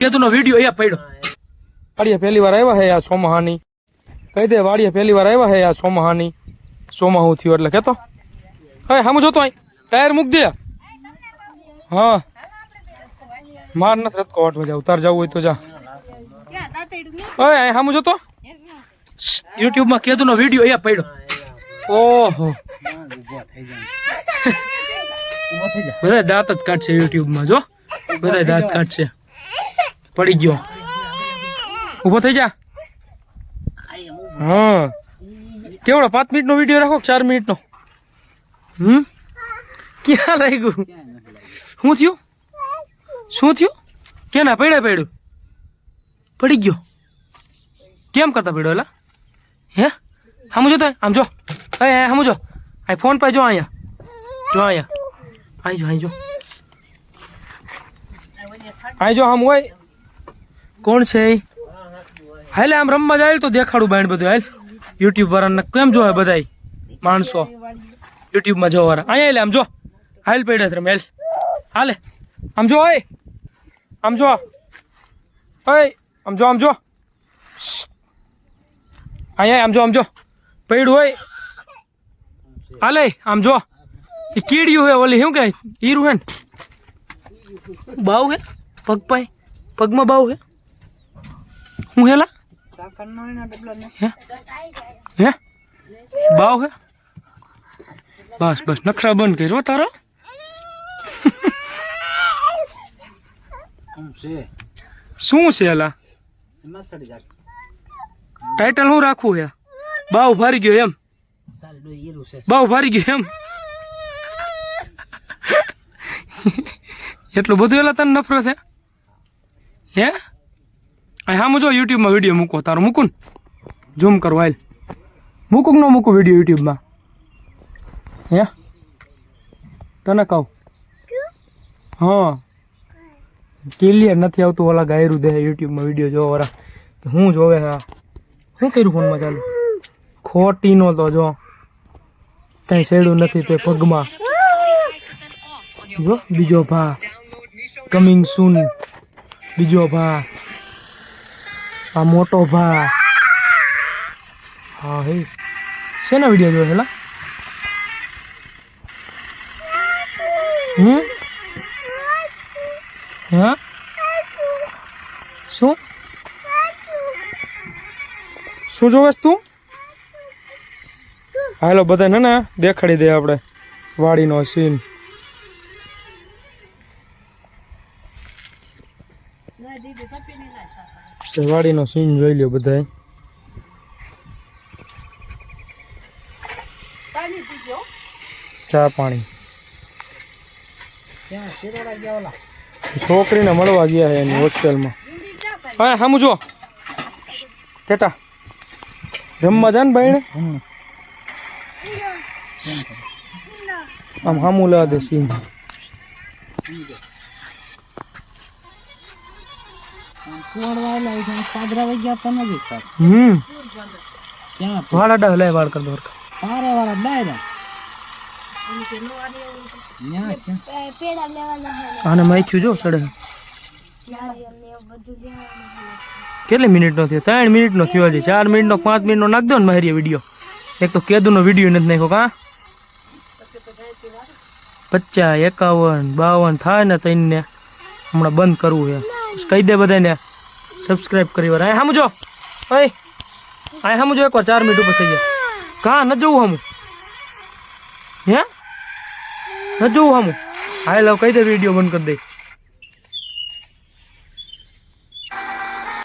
કેતુનો video એ પડ્યો વાડીએ પહેલી વાર આવ્યા હે આ સોમહાની કહી દે વાડીએ પહેલી વાર આવ્યા હે આ સોમહાની સોમાહું થયું એટલે કેતો હવે સામું જોતો અહીં ટાયર મૂક દે હા માર નથી રતકો વાટવા જાવ તાર જવું હોય તો જા હવે અહીં સામું જોતો યુટ્યુબમાં કેતુનો વિડિયો એ પડ્યો ઓહો બધા દાંત જ કાઢશે યુટ્યુબમાં જો બધા દાંત કાઢશે પડી ગયો ઊભો થઈ જા હા કેવડો 5 મિનિટનો વિડીયો રાખો 4 મિનિટનો ક્યાં રહી ગયું શું થયું કેના પડ્યું પડી ગયો કેમ કરતા પડ્યો એલા હે સામું જો તો આમ જો સામું જો આ ફોન પર જો અહીંયા અહીં જો આમ હોય કોણ છે હાલે આમ રમવા જાય તો દેખાડું બાઈન બધું હાલ યુટ્યુબ વાળાને કેમ જોવે બધા માણસો યુટ્યુબમાં જોવા વાળા અહીંયા હાલે આમ જો હાલ પડ્યા રમે હાલે આમ જો આમ જો અહીંયા આમ જો પડ્યું હોય હાલે આમ જો એ કીડિયું હે ઓલી શું કે હીરું હે ને બાવ હે પગમાં બાવ હે હું હેલા હે બાવ હે બસ નખરા બંધ કર્યો તારો શું છે એલા ટાઇટલ હું રાખવું હે બાવ ભારી ગયો એમ એટલું બધું એલા તને નફરત હે હામું જો યુટ્યુબમાં વિડીયો મૂકો તારો મૂકું ને ઝૂમ કરો હાલ મૂકું ન મૂકું વિડીયો યુટ્યુબમાં હે તને કહું હા ક્લિયર નથી આવતું ઓલા ગાયરું દે યુટ્યુબમાં વિડીયો જોવા વાળા હું જોવે હા શું કર્યું ફોનમાં ચાલુ ખોટીનો તો જો કઈ શેડું નથી તે પગમાં જો બીજો ભા કમિંગ સૂન બીજો ભા આ મોટો ભા હા હે શેના વિડીયો જોવે હેલા હા શું જોવેસ તું હાલો બધાને ને દેખાડી દે આપણે વાડીનો સીન વાડીનો સીન જોઈ લ્યો બધા ચા પાણી છોકરીને મળવા ગયા છે એની હોસ્ટેલમાં હા સામું જો ટેટા રમવા જા ને બાઈને આમ સામું લેવા દે સીન વાળા ડાય વાળ કર દો આને માખ્યું જો સડે કેટલી મિનિટનો થયો 3 મિનિટનો થયો હજી 4 મિનિટનો 5 મિનિટનો નાખ દો ને મારી વિડીયો એક તો કેદુનો વિડીયો નથી નાખ્યો કા 50 51 52 થાય ને તઈને હમણાં બંધ કરવું છે કહી દે બધાને સબસ્ક્રાઈબ કરી વાર સામું જો સામું જો એકવાર 4 મિનિટ ઉપર થઈ જાય કાં ન જોવું સામું હે ન જોવું સામું હા લવ કહી દે વિડીયો બંધ કરી દે